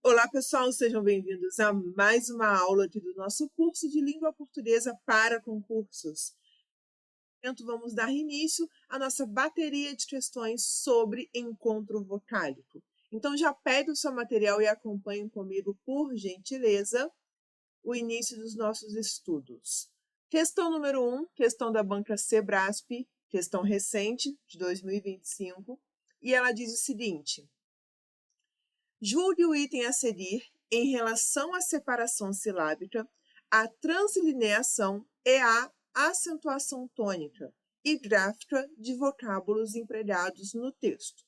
Olá, pessoal, sejam bem-vindos a mais uma aula aqui do nosso curso de Língua Portuguesa para concursos. Vamos dar início à nossa bateria de questões sobre encontro vocálico. Então, já pegue o seu material e acompanhe comigo, por gentileza, o início dos nossos estudos. Questão número 1, questão da banca Sebrasp, questão recente, de 2025, e ela diz o seguinte: julgue o item a seguir em relação à separação silábica, à translineação e à acentuação tônica e gráfica de vocábulos empregados no texto.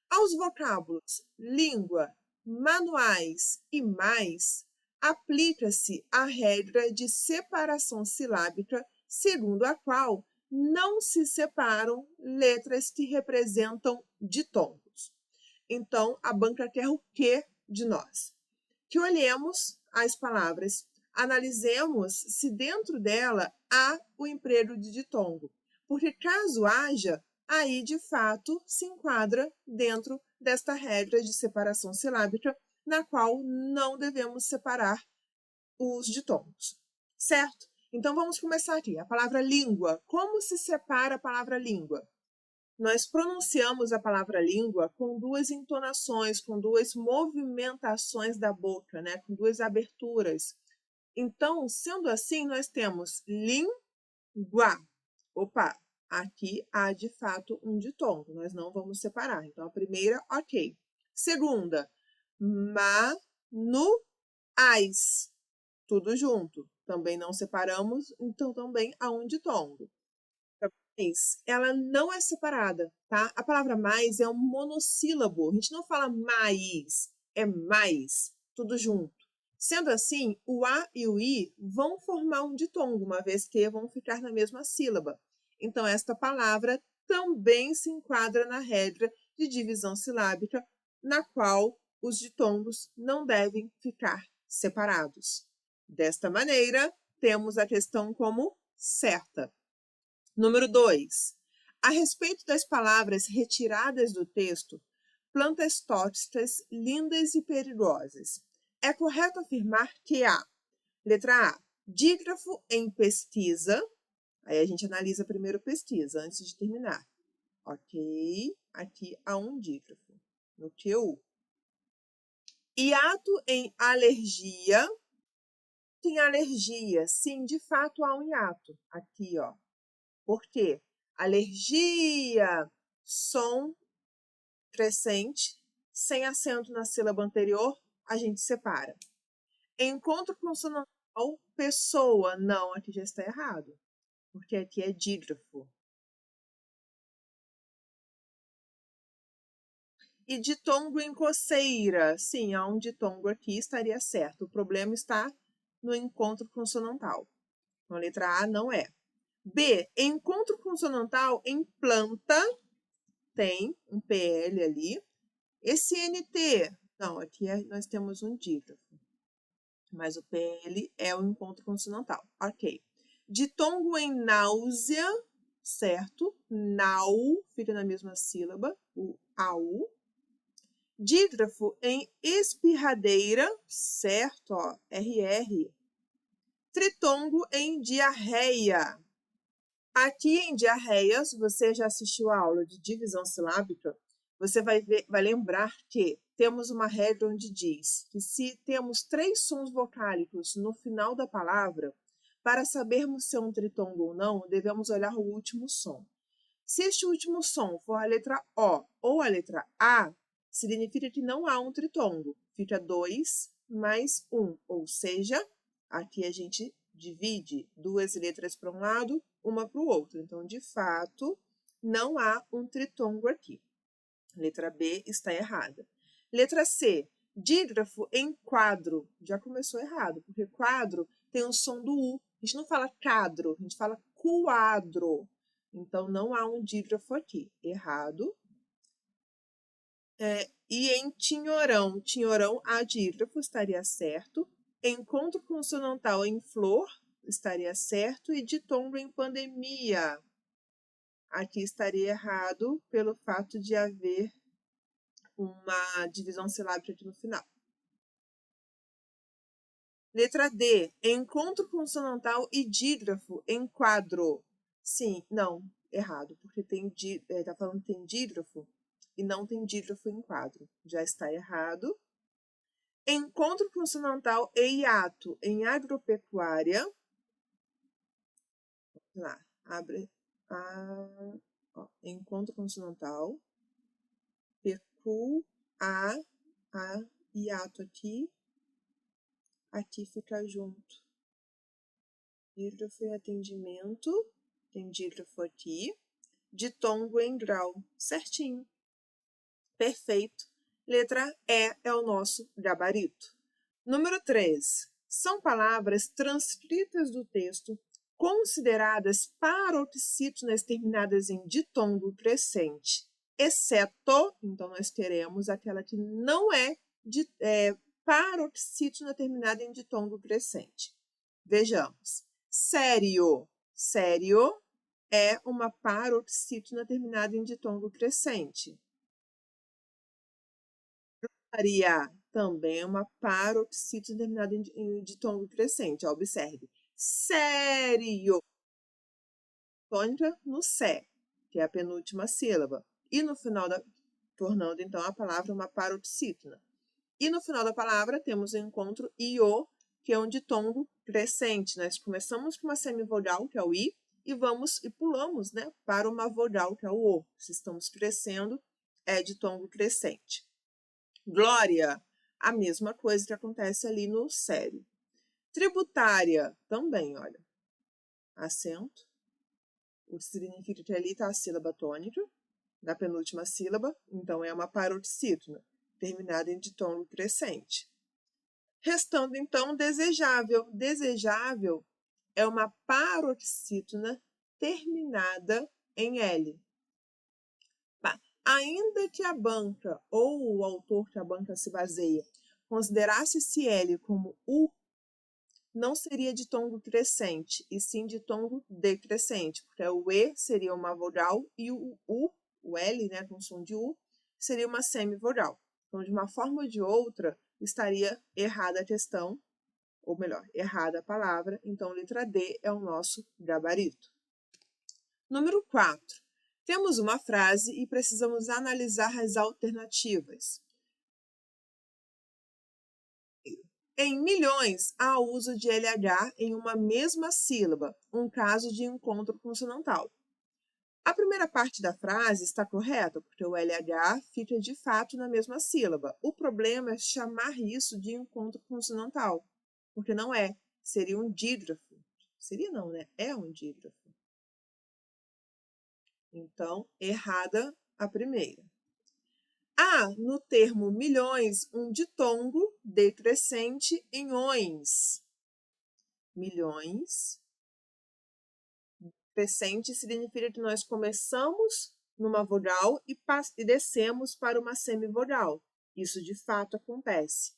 Aos vocábulos língua, manuais e mais, aplica-se a regra de separação silábica, segundo a qual não se separam letras que representam ditongos. Então, a banca quer o quê de nós? Que olhemos as palavras, analisemos se dentro dela há o emprego de ditongo, porque caso haja, aí de fato se enquadra dentro desta regra de separação silábica, na qual não devemos separar os ditongos, certo? Então vamos começar aqui. A palavra língua. Como se separa a palavra língua? Nós pronunciamos a palavra língua com duas entonações, com duas movimentações da boca, né? Com duas aberturas. Então, sendo assim, nós temos língua. Opa, aqui há de fato um ditongo, nós não vamos separar. Então, a primeira, ok. Segunda, manuais. Tudo junto. Também não separamos, então também há um ditongo. Ela não é separada, tá? A palavra mais é um monossílabo. A gente não fala mais, é mais, tudo junto. Sendo assim, o A e o I vão formar um ditongo, uma vez que vão ficar na mesma sílaba. Então, esta palavra também se enquadra na regra de divisão silábica, na qual os ditongos não devem ficar separados. Desta maneira, temos a questão como certa. Número 2. A respeito das palavras retiradas do texto, plantas tóxicas, lindas e perigosas, é correto afirmar que há, letra A, dígrafo em pesquisa. Aí a gente analisa primeiro pesquisa, antes de terminar. Ok, aqui há um dígrafo, no QU. Hiato em alergia. Tem alergia, sim, de fato há um hiato. Aqui, ó. Por quê? Alergia, som crescente, sem acento na sílaba anterior, a gente separa. Encontro consonantal, pessoa, não, aqui já está errado, porque aqui é dígrafo. E ditongo em coceira, sim, há um ditongo aqui, estaria certo. O problema está no encontro consonantal. Então, a letra A não é. B, encontro consonantal em planta, tem um PL ali. Esse NT, não, aqui nós temos um dígrafo, mas o PL é o encontro consonantal, ok. Ditongo em náusea, certo? Nau, fica na mesma sílaba, o AU. Dígrafo em espirradeira, certo? Ó, RR. Tritongo em diarreia. Aqui em diarreias, você já assistiu a aula de divisão silábica, você vai lembrar que temos uma regra onde diz que se temos 3 sons vocálicos no final da palavra, para sabermos se é um tritongo ou não, devemos olhar o último som. Se este último som for a letra O ou a letra A, significa que não há um tritongo. Fica 2 mais 1, ou seja, aqui a gente divide 2 letras para um lado, uma para o outro. Então, de fato, não há um tritongo aqui. Letra B está errada. Letra C, dígrafo em quadro. Já começou errado, porque quadro tem o som do U. A gente não fala cadro, a gente fala quadro. Então, não há um dígrafo aqui. Errado. E em tinhorão, tinhorão há dígrafo, estaria certo. Encontro consonantal em flor, estaria certo. E ditongo em pandemia, aqui estaria errado pelo fato de haver uma divisão silábica aqui no final. Letra D, encontro consonantal e dígrafo em quadro. Sim, não, errado, porque tá falando que tem dígrafo e não tem dígrafo em quadro. Já está errado. Encontro consonantal e hiato em agropecuária. Vamos lá, abre encontro consonantal, pecu, a, hiato aqui fica junto. Dígrafo em atendimento, tem dígrafo aqui, ditongo em grau, certinho. Perfeito. Letra E é o nosso gabarito. Número 3. São palavras transcritas do texto consideradas paroxítonas terminadas em ditongo crescente, exceto, então nós teremos aquela que não é paroxítona terminada em ditongo crescente. Vejamos. Sério. Sério é uma paroxítona terminada em ditongo crescente. Maria também é uma paroxítona terminada em ditongo crescente. Observe. Sério. Tônica no sé, que é a penúltima sílaba. E no final tornando então a palavra uma paroxítona. E no final da palavra temos o encontro io, que é um ditongo crescente. Nós começamos com uma semivogal, que é o i, e pulamos, né, para uma vogal, que é o o. Se estamos crescendo, é ditongo crescente. Glória, a mesma coisa que acontece ali no sério. Tributária, também, olha. Acento. O significa que ali está a sílaba tônica, da penúltima sílaba, então é uma paroxítona, terminada em ditongo crescente. Restando, então, desejável. Desejável é uma paroxítona terminada em L. Ainda que a banca ou o autor que a banca se baseia considerasse esse L como U, não seria ditongo crescente, e sim ditongo decrescente, porque o E seria uma vogal e o U, o L, né, com som de U, seria uma semivogal. Então, de uma forma ou de outra, estaria errada a questão, ou melhor, errada a palavra, então letra D é o nosso gabarito. Número 4. Temos uma frase e precisamos analisar as alternativas. Em milhões, há uso de LH em uma mesma sílaba, um caso de encontro consonantal. A primeira parte da frase está correta, porque o LH fica de fato na mesma sílaba. O problema é chamar isso de encontro consonantal, porque não é, seria um dígrafo. Seria não, né? É um dígrafo. Então, errada a primeira. Há, no termo milhões, um ditongo decrescente em ões. Milhões. Crescente significa que nós começamos numa vogal e descemos para uma semivogal. Isso de fato acontece.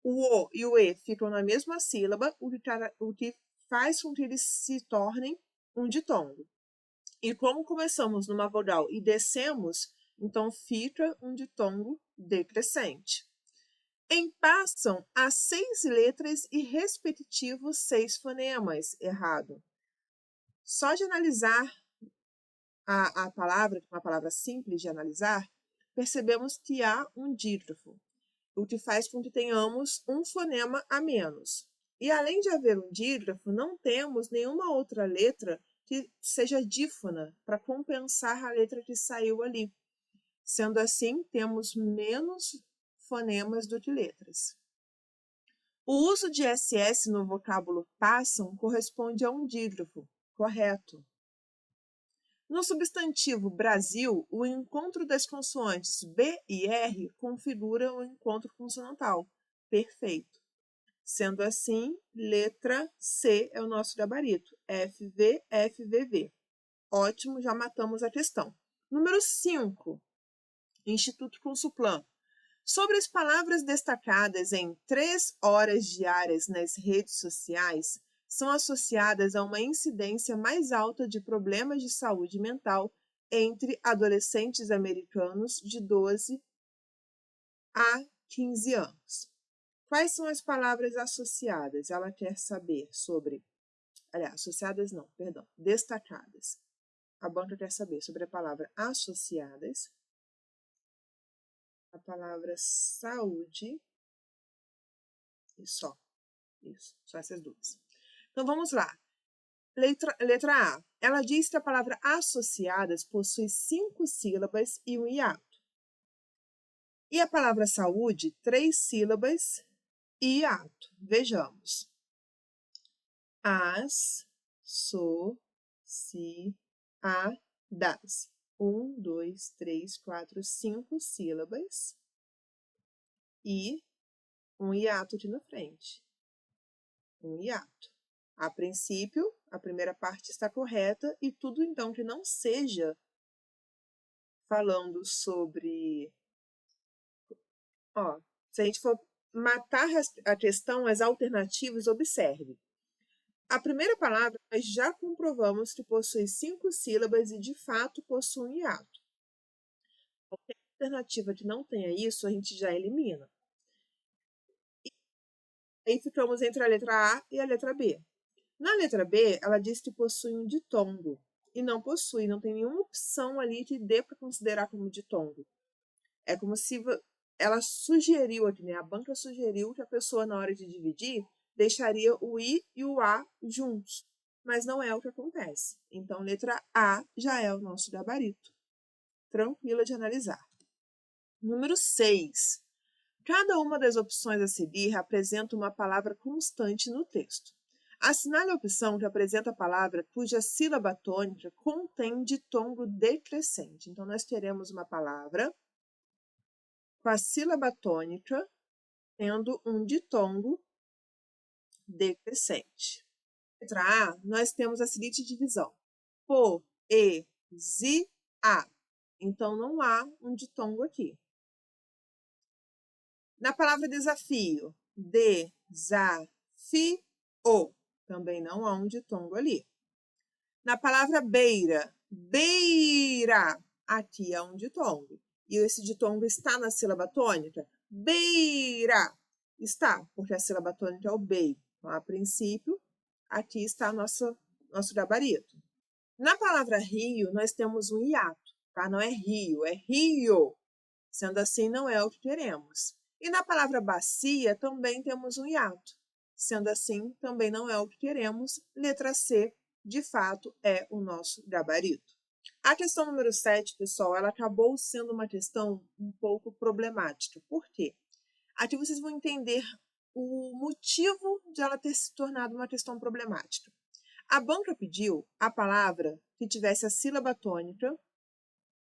O O e o E ficam na mesma sílaba, o que faz com que eles se tornem um ditongo. E como começamos numa vogal e descemos, então fica um ditongo decrescente. Passam as 6 letras e respectivos 6 fonemas. Errado. Só de analisar a palavra, que é uma palavra simples de analisar, percebemos que há um dígrafo, o que faz com que tenhamos um fonema a menos. E além de haver um dígrafo, não temos nenhuma outra letra que seja dífona para compensar a letra que saiu ali. Sendo assim, temos menos fonemas do que letras. O uso de SS no vocábulo passam corresponde a um dígrafo, correto. No substantivo Brasil, o encontro das consoantes B e R configura o encontro consonantal. Perfeito. Sendo assim, letra C é o nosso gabarito. FV, FVV. Ótimo, já matamos a questão. Número 5. Instituto Consulplan. Sobre as palavras destacadas em 3 horas diárias nas redes sociais, são associadas a uma incidência mais alta de problemas de saúde mental entre adolescentes americanos de 12 a 15 anos. Quais são as palavras associadas? Ela quer saber sobre... Aliás, associadas não, perdão, destacadas. A banca quer saber sobre a palavra associadas, a palavra saúde e só. Isso, só essas duas. Então, vamos lá. Letra A. Ela diz que a palavra associadas possui 5 sílabas e um hiato. E a palavra saúde, 3 sílabas e hiato. Vejamos. As, so, si, a, das. 1, 2, 3, 4, 5 sílabas e um hiato aqui na frente. Um hiato. A princípio, a primeira parte está correta e tudo então que não seja falando sobre... Ó, se a gente for matar a questão, as alternativas, observe. A primeira palavra, nós já comprovamos que possui 5 sílabas e, de fato, possui um hiato. Qualquer alternativa que não tenha isso, a gente já elimina. E aí ficamos entre a letra A e a letra B. Na letra B, ela diz que possui um ditongo. E não possui, não tem nenhuma opção ali que dê para considerar como ditongo. É como se ela sugeriu aqui, né? A banca sugeriu que a pessoa, na hora de dividir, deixaria o I e o A juntos. Mas não é o que acontece. Então, letra A já é o nosso gabarito. Tranquila de analisar. Número 6. Cada uma das opções a seguir apresenta uma palavra constante no texto. Assinale a opção que apresenta a palavra cuja sílaba tônica contém ditongo decrescente. Então, nós teremos uma palavra com a sílaba tônica tendo um ditongo decrescente. Letra A, nós temos a seguinte divisão. Poesia. Então, não há um ditongo aqui. Na palavra desafio, desafio, também não há um ditongo ali. Na palavra beira, beira, aqui há um ditongo. E esse ditongo está na sílaba tônica? Beira. Está, porque a sílaba tônica é o bei. Então, a princípio, aqui está nosso gabarito. Na palavra rio, nós temos um hiato, tá? Não é rio, é rio. Sendo assim, não é o que queremos. E na palavra bacia, também temos um hiato. Sendo assim, também não é o que queremos. Letra C, de fato, é o nosso gabarito. A questão número 7, pessoal, ela acabou sendo uma questão um pouco problemática. Por quê? Aqui vocês vão entender o motivo de ela ter se tornado uma questão problemática. A banca pediu a palavra que tivesse a sílaba tônica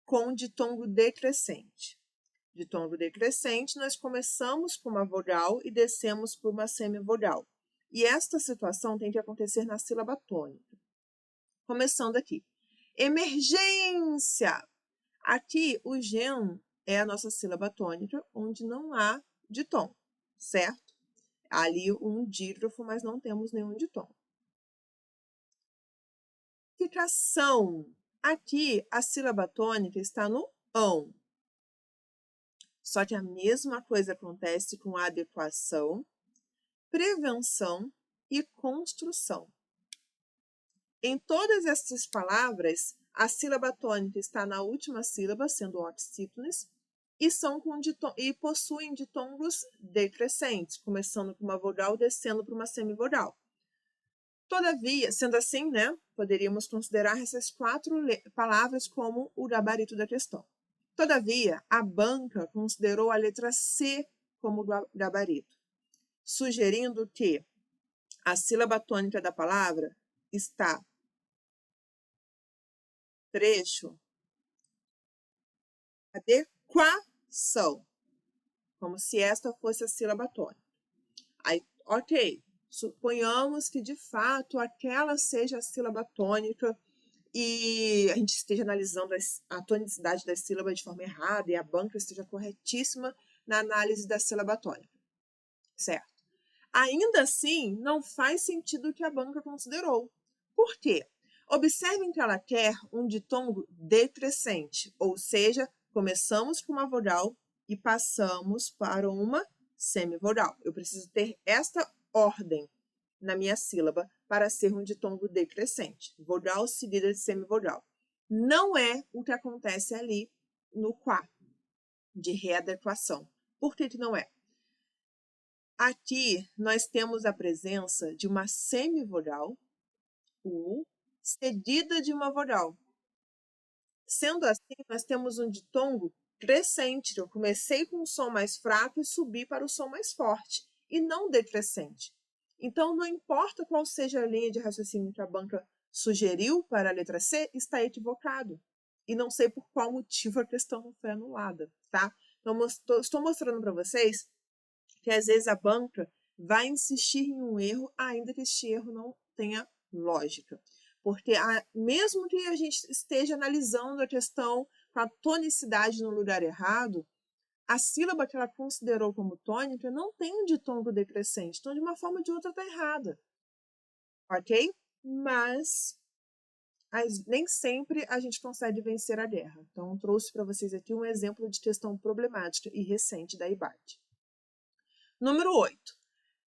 com ditongo decrescente. Ditongo decrescente, nós começamos por uma vogal e descemos por uma semivogal. E esta situação tem que acontecer na sílaba tônica. Começando aqui. Emergência! Aqui, o gen é a nossa sílaba tônica, onde não há ditongo, certo? Há ali um dígrafo, mas não temos nenhum ditongo. Ficação. Aqui, a sílaba tônica está no ão. Só que a mesma coisa acontece com adequação, prevenção e construção. Em todas essas palavras, a sílaba tônica está na última sílaba, sendo oxítones, e possuem ditongos decrescentes, começando com uma vogal, descendo para uma semivogal. Todavia, sendo assim, né, poderíamos considerar essas 4 palavras como o gabarito da questão. Todavia, a banca considerou a letra C como gabarito, sugerindo que a sílaba tônica da palavra está trecho adequação, como se esta fosse a sílaba tônica. Aí, ok, suponhamos que de fato aquela seja a sílaba tônica e a gente esteja analisando a tonicidade das sílabas de forma errada e a banca esteja corretíssima na análise da sílaba tônica, certo? Ainda assim, não faz sentido o que a banca considerou. Por quê? Observem que ela quer um ditongo decrescente, ou seja, começamos com uma vogal e passamos para uma semivogal. Eu preciso ter esta ordem na minha sílaba para ser um ditongo decrescente. Vogal seguida de semivogal. Não é o que acontece ali no Quá, de readequação. Por que não é? Aqui nós temos a presença de uma semivogal, U, seguida de uma vogal. Sendo assim, nós temos um ditongo crescente. Eu comecei com um som mais fraco e subi para o som mais forte, e não decrescente. Então, não importa qual seja a linha de raciocínio que a banca sugeriu para a letra C, está equivocado. E não sei por qual motivo a questão não foi anulada, tá? Então, estou mostrando para vocês que às vezes a banca vai insistir em um erro, ainda que este erro não tenha lógica. Porque mesmo que a gente esteja analisando a questão com a tonicidade no lugar errado, a sílaba que ela considerou como tônica não tem um ditongo decrescente. Então, de uma forma ou de outra, está errada. Ok? Mas nem sempre a gente consegue vencer a guerra. Então, trouxe para vocês aqui um exemplo de questão problemática e recente da IBAT. Número 8.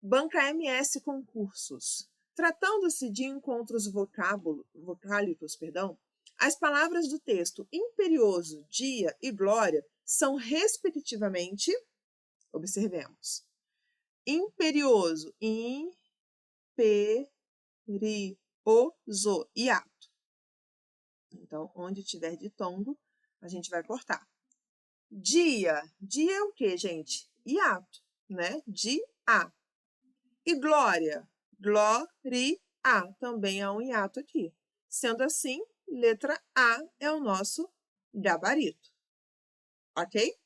Banca MS Concursos. Tratando-se de encontros vocálicos, as palavras do texto imperioso, dia e glória são, respectivamente, observemos, imperioso, imperioso, hiato. Então, onde tiver ditongo, a gente vai cortar. Dia é o quê, gente? Hiato, né? Dia. E glória, gloria, também há um hiato aqui. Sendo assim, letra A é o nosso gabarito. Ok?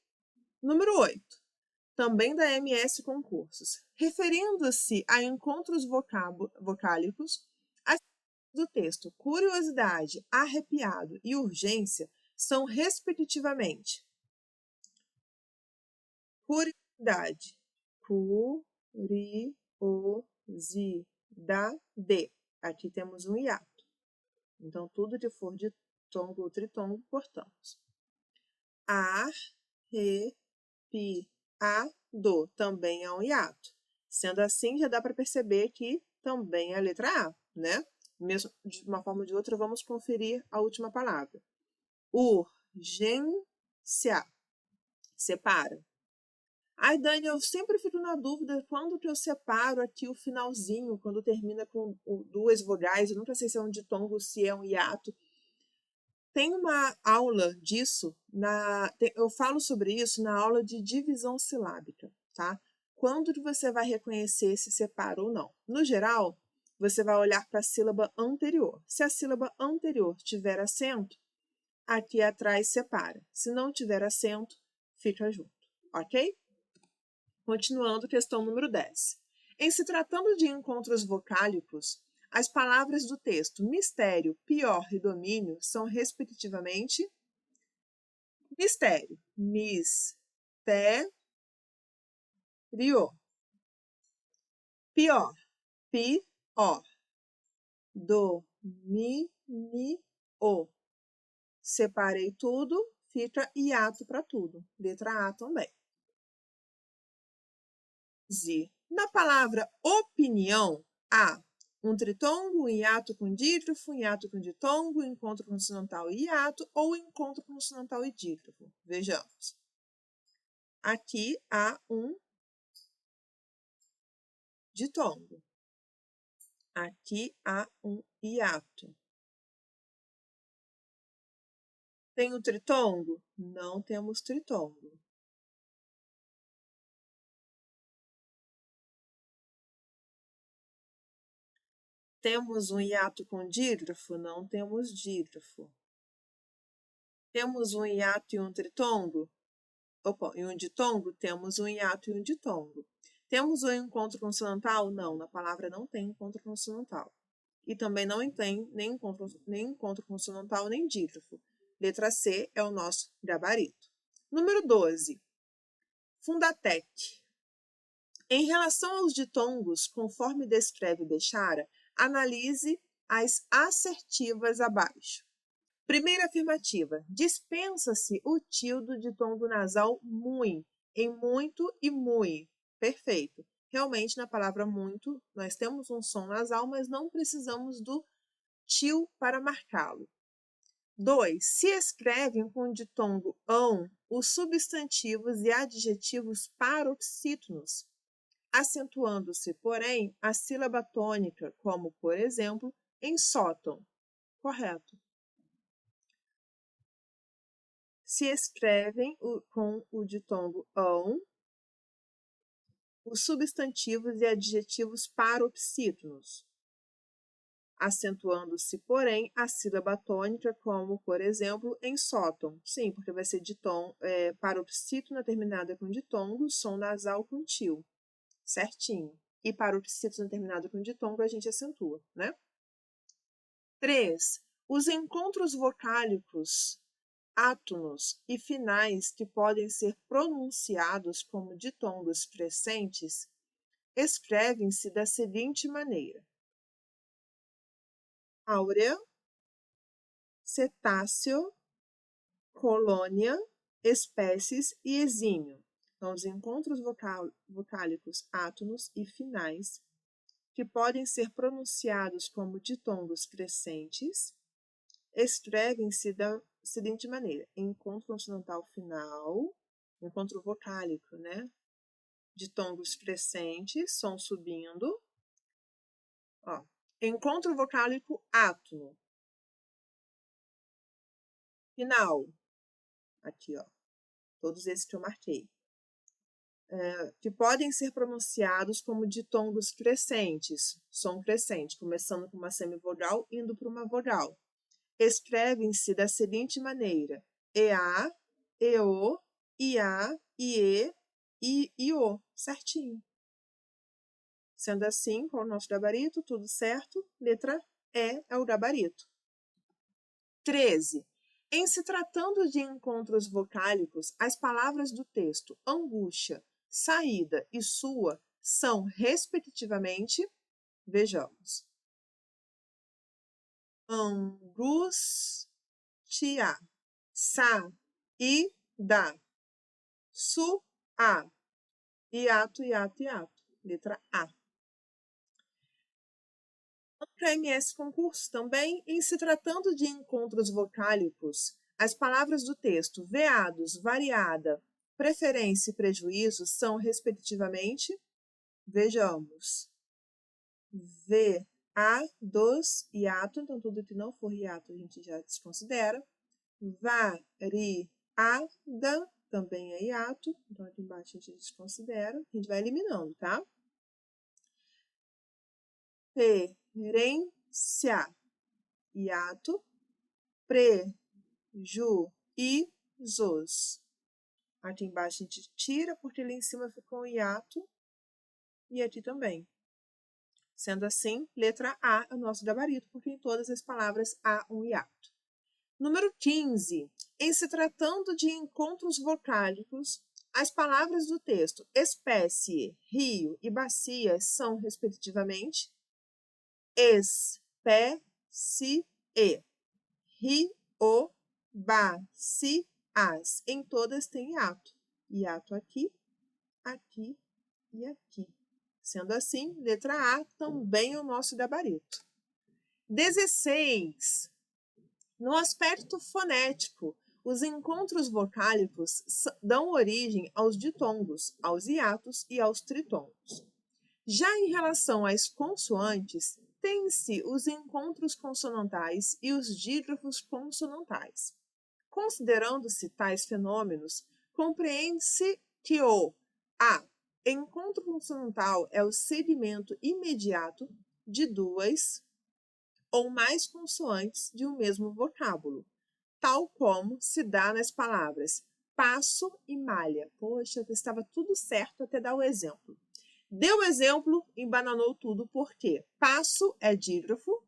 Número 8. Também da MS Concursos. Referindo-se a encontros vocálicos, as do texto curiosidade, arrepiado e urgência são, respectivamente, curiosidade, curiosidade. Aqui temos um hiato. Então, tudo que for de tongo ou tritongo, cortamos. Arrepiado também é um hiato. Sendo assim, já dá para perceber que também é a letra A, né? Mesmo de uma forma ou de outra, vamos conferir a última palavra. Urgência. Separa. Ai, Dani, eu sempre fico na dúvida quando que eu separo aqui o finalzinho, quando termina com duas vogais. Eu nunca sei se é um ditongo, se é um hiato. Tem uma aula disso, eu falo sobre isso na aula de divisão silábica, tá? Quando que você vai reconhecer se separa ou não? No geral, você vai olhar para a sílaba anterior. Se a sílaba anterior tiver acento, aqui atrás separa. Se não tiver acento, fica junto, ok? Continuando, questão número 10. Em se tratando de encontros vocálicos, as palavras do texto mistério, pior e domínio são, respectivamente, mistério, mistério, pior, pior, domínio. Separei tudo, fica hiato para tudo. Letra A também. Na palavra opinião, há um tritongo, um hiato com dígrafo, um hiato com ditongo, encontro consonantal e hiato, ou encontro consonantal e dígrafo. Vejamos. Aqui há um ditongo. Aqui há um hiato. Tem o tritongo? Não temos tritongo. Temos um hiato com dígrafo? Não temos dígrafo. Temos um hiato e um tritongo? Opa, e um ditongo? Temos um hiato e um ditongo. Temos um encontro consonantal? Não, na palavra não tem encontro consonantal. E também não tem nem encontro consonantal, nem dígrafo. Letra C é o nosso gabarito. Número 12. Fundatec. Em relação aos ditongos, conforme descreve Bechara, analise as assertivas abaixo. Primeira afirmativa. Dispensa-se o tilde de ditongo nasal mui, em muito e mui. Perfeito. Realmente, na palavra muito, nós temos um som nasal, mas não precisamos do tio para marcá-lo. 2. Se escrevem com o ditongo ão os substantivos e adjetivos paroxítonos, acentuando-se, porém, a sílaba tônica, como, por exemplo, em sótão. Correto. Se escrevem com o ditongo ão os substantivos e adjetivos paroxítonos, acentuando-se, porém, a sílaba tônica, como, por exemplo, em sótão. Sim, porque vai ser ditom, paroxítona terminada com ditongo, som nasal com tio. Certinho. E paroxítona terminada com ditongo a gente acentua, né? 3. Os encontros vocálicos átonos e finais que podem ser pronunciados como ditongos crescentes escrevem-se da seguinte maneira: áurea, cetáceo, colônia, espécies e exímio. Então, os encontros vocálicos átonos e finais que podem ser pronunciados como ditongos crescentes escrevem-se da seguinte maneira: encontro consonantal final, encontro vocálico, né? Ditongos crescentes, som subindo. Ó, encontro vocálico átono. Final. Aqui, ó. Todos esses que eu marquei. Que podem ser pronunciados como ditongos crescentes, som crescente, começando com uma semivogal, indo para uma vogal. Escrevem-se da seguinte maneira: EA, EO, IA, IE e IO. Certinho. Sendo assim, com o nosso gabarito, tudo certo, letra E é o gabarito. 13. Em se tratando de encontros vocálicos, as palavras do texto angústia, saída e sua são, respectivamente, vejamos, angústia, saída, sua, hiato, hiato, hiato, letra A. Para MS Concurso também, em se tratando de encontros vocálicos, as palavras do texto veados, variada, preferência e prejuízo são, respectivamente, vejamos, veados, hiato, então tudo que não for hiato a gente já desconsidera, variada, também é hiato, então aqui embaixo a gente desconsidera, a gente vai eliminando, tá? Preferência, hiato, prejuízos. Aqui embaixo a gente tira, porque ali em cima ficou um hiato, e aqui também. Sendo assim, letra A é o nosso gabarito, porque em todas as palavras há um hiato. Número 15. Em se tratando de encontros vocálicos, as palavras do texto espécie, rio e bacia são, respectivamente, espécie, rio, bacias. Em todas tem hiato. Hiato aqui, aqui e aqui. Sendo assim, letra A também é o nosso gabarito. 16. No aspecto fonético, os encontros vocálicos dão origem aos ditongos, aos hiatos e aos tritongos. Já em relação às consoantes, tem-se os encontros consonantais e os dígrafos consonantais. Considerando-se tais fenômenos, compreende-se que o A. Encontro consonantal é o segmento imediato de duas ou mais consoantes de um mesmo vocábulo, tal como se dá nas palavras passo e malha. Poxa, estava tudo certo até dar o exemplo. Deu exemplo, embananou tudo, porque passo é dígrafo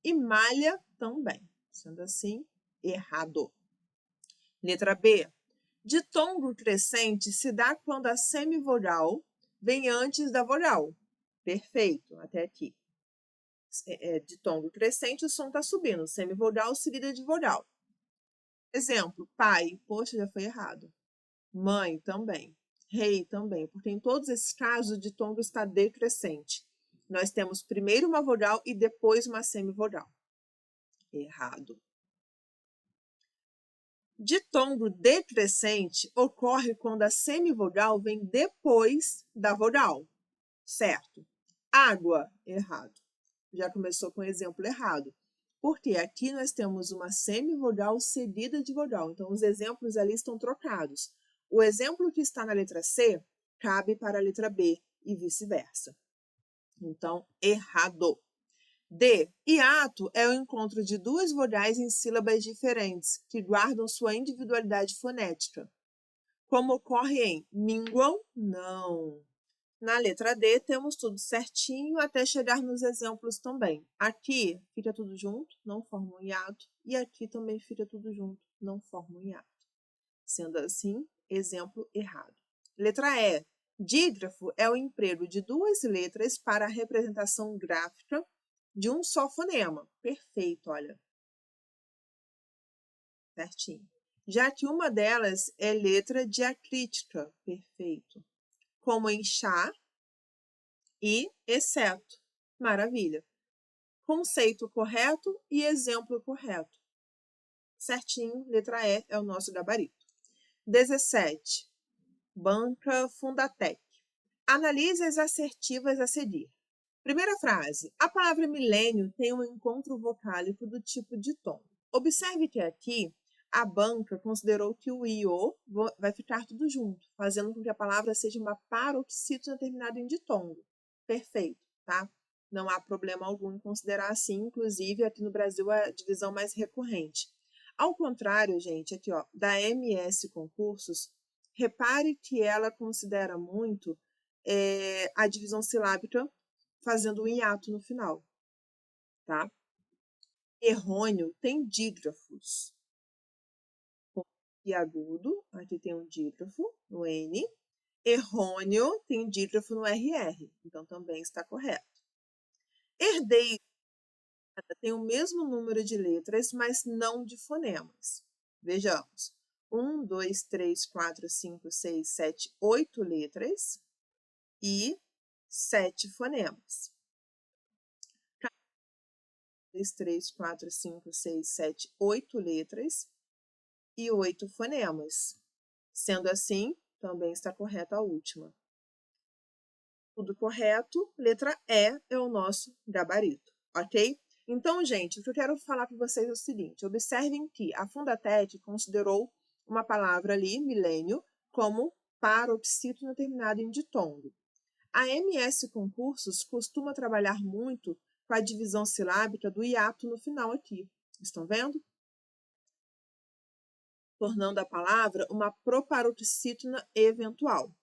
e malha também. Sendo assim, errado. Letra B. Ditongo crescente se dá quando a semivogal vem antes da vogal. Perfeito, até aqui. Ditongo crescente, o som está subindo. Semivogal seguida de vogal. Exemplo, pai. Poxa, já foi errado. Mãe também. Rei também, porque em todos esses casos o ditongo está decrescente. Nós temos primeiro uma vogal e depois uma semivogal. Errado. Ditongo decrescente ocorre quando a semivogal vem depois da vogal, certo? Água, errado. Já começou com o exemplo errado. Porque aqui nós temos uma semivogal seguida de vogal. Então, os exemplos ali estão trocados. O exemplo que está na letra C cabe para a letra B e vice-versa. Então, errado. D. Hiato é o encontro de duas vogais em sílabas diferentes, que guardam sua individualidade fonética. Como ocorre em minguam? Não. Na letra D, temos tudo certinho até chegar nos exemplos também. Aqui fica tudo junto, não forma um hiato. E aqui também fica tudo junto, não forma um hiato. Sendo assim, exemplo errado. Letra E. Dígrafo é o emprego de duas letras para a representação gráfica de um só fonema. Perfeito, olha. Certinho. Já que uma delas é letra diacrítica. Perfeito. Como em chá e exceto. Maravilha. Conceito correto e exemplo correto. Certinho, letra E é o nosso gabarito. 17. Banca Fundatec. Analise as assertivas a seguir. Primeira frase. A palavra milênio tem um encontro vocálico do tipo ditongo. Observe que aqui a banca considerou que o i o vai ficar tudo junto, fazendo com que a palavra seja uma paroxítona terminada em ditongo. Perfeito, tá? Não há problema algum em considerar assim, inclusive aqui no Brasil é a divisão mais recorrente. Ao contrário, gente, aqui ó, da MS Concursos, repare que ela considera muito a divisão silábica fazendo um hiato no final, tá? Errôneo tem dígrafos. E agudo, aqui tem um dígrafo no N. Errôneo tem dígrafo no RR, então também está correto. Herdeiro tem o mesmo número de letras, mas não de fonemas. Vejamos. 1, 2, 3, 4, 5, 6, 7, 8 letras e 7 fonemas. 2, 3, 4, 5, 6, 7, 8 letras e 8 fonemas. Sendo assim, também está correta a última. Tudo correto, letra E é o nosso gabarito, ok? Então, gente, o que eu quero falar para vocês é o seguinte, observem que a Fundatec considerou uma palavra ali, milênio, como paroxítona terminada em ditongo. A MS Concursos costuma trabalhar muito com a divisão silábica do hiato no final aqui. Estão vendo? Tornando a palavra uma proparoxítona eventual,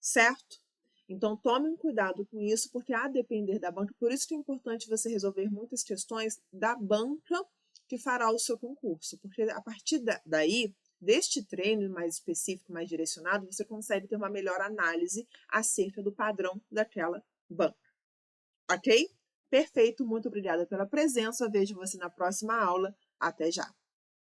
certo? Então, tomem cuidado com isso, porque a depender da banca, por isso que é importante você resolver muitas questões da banca que fará o seu concurso, porque a partir daí, deste treino mais específico, mais direcionado, você consegue ter uma melhor análise acerca do padrão daquela banca. Ok? Perfeito, muito obrigada pela presença, vejo você na próxima aula. Até já!